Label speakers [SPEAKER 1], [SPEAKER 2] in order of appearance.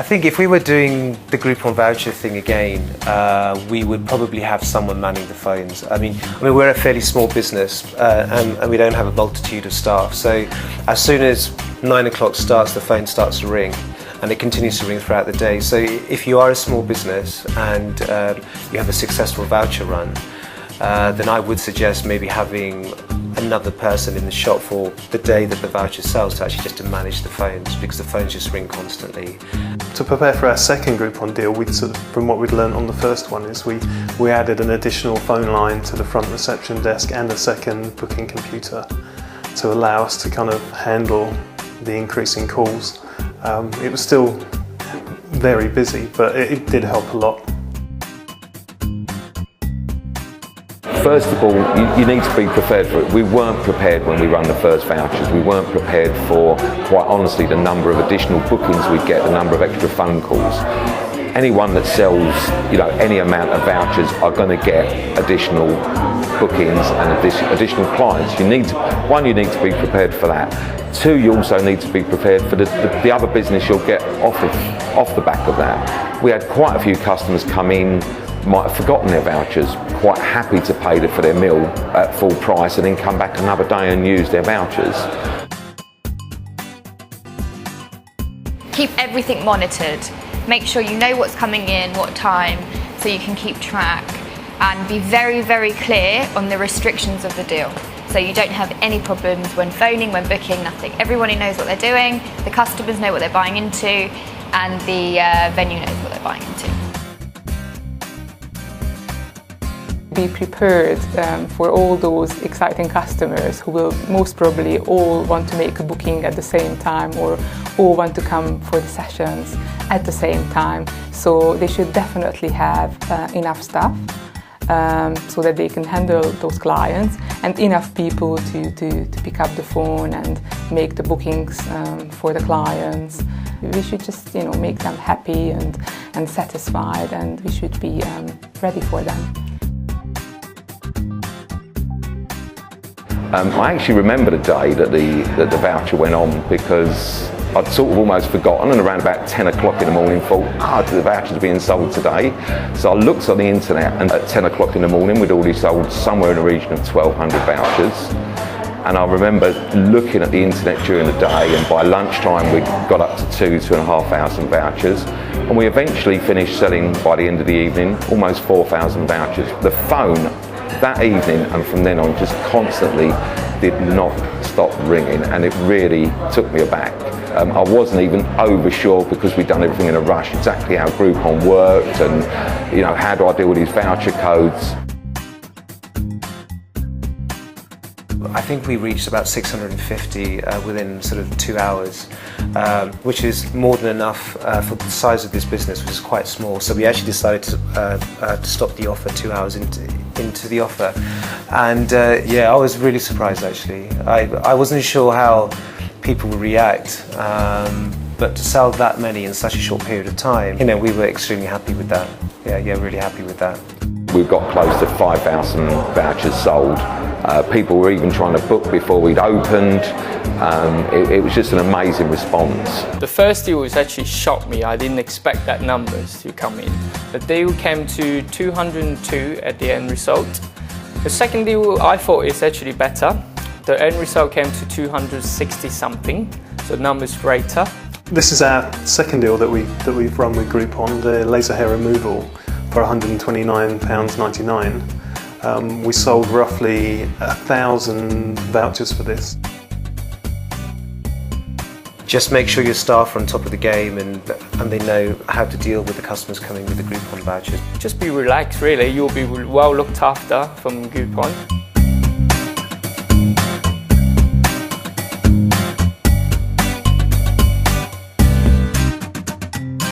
[SPEAKER 1] think if we were doing the Groupon voucher thing again, we would probably have someone manning the phones. I mean, we're a fairly small business and we don't have a multitude of staff. So as soon as 9 o'clock starts, the phone starts to ring, and it continues to ring throughout the day. So if you are a small business and you have a successful voucher run, then I would suggest maybe having another person in the shop for the day that the voucher sells to actually just to manage the phones, because the phones just ring constantly.
[SPEAKER 2] To prepare for our second Groupon deal, from what we'd learned on the first one, is we added an additional phone line to the front reception desk and a second booking computer to allow us to kind of handle the increasing calls. It was still very busy, but it did help a lot.
[SPEAKER 3] First of all, you need to be prepared for it. We weren't prepared when we run the first vouchers. We weren't prepared for, quite honestly, the number of additional bookings we'd get, the number of extra phone calls. Anyone that sells, any amount of vouchers are going to get additional bookings and additional clients. You need to be prepared for that. Two, you also need to be prepared for the other business you'll get off the back of that. We had quite a few customers come in, might have forgotten their vouchers, quite happy to pay for their meal at full price and then come back another day and use their vouchers.
[SPEAKER 4] Keep everything monitored. Make sure you know what's coming in, what time, so you can keep track, and be very, very clear on the restrictions of the deal. So you don't have any problems when phoning, when booking, nothing. Everybody knows what they're doing, the customers know what they're buying into, and the venue knows what they're buying into.
[SPEAKER 5] Be prepared for all those exciting customers who will most probably all want to make a booking at the same time, or all want to come for the sessions at the same time. So they should definitely have enough staff so that they can handle those clients, and enough people to pick up the phone and make the bookings for the clients. We should just make them happy and satisfied, and we should be ready for them.
[SPEAKER 3] I actually remember the day that the voucher went on, because I'd sort of almost forgotten, and around about 10 o'clock in the morning thought, the voucher's being sold today. So I looked on the internet, and at 10 o'clock in the morning we'd already sold somewhere in the region of 1,200 vouchers. And I remember looking at the internet during the day, and by lunchtime we'd got up to 2,500 vouchers, and we eventually finished selling, by the end of the evening, almost 4,000 vouchers. The phone that evening and from then on just constantly did not stop ringing, and it really took me aback. I wasn't even over sure, because we'd done everything in a rush, exactly how Groupon worked, and how do I deal with these voucher codes.
[SPEAKER 1] I think we reached about 650 within sort of 2 hours, which is more than enough for the size of this business, which is quite small. So we actually decided to stop the offer 2 hours into the offer. And I was really surprised actually. I wasn't sure how people would react, but to sell that many in such a short period of time, we were extremely happy with that. Yeah, really happy with that.
[SPEAKER 3] We've got close to 5,000 vouchers sold. People were even trying to book before we'd opened. It was just an amazing response.
[SPEAKER 6] The first deal was actually shocked me. I didn't expect that numbers to come in. The deal came to 202 at the end result. The second deal I thought is actually better. The end result came to 260 something, so the number's greater.
[SPEAKER 2] This is our second deal that we've run with Groupon, the laser hair removal for £129.99. We sold roughly 1,000 vouchers for this.
[SPEAKER 1] Just make sure your staff are on top of the game and they know how to deal with the customers coming with the Groupon vouchers.
[SPEAKER 6] Just be relaxed really, you'll be well looked after from Groupon.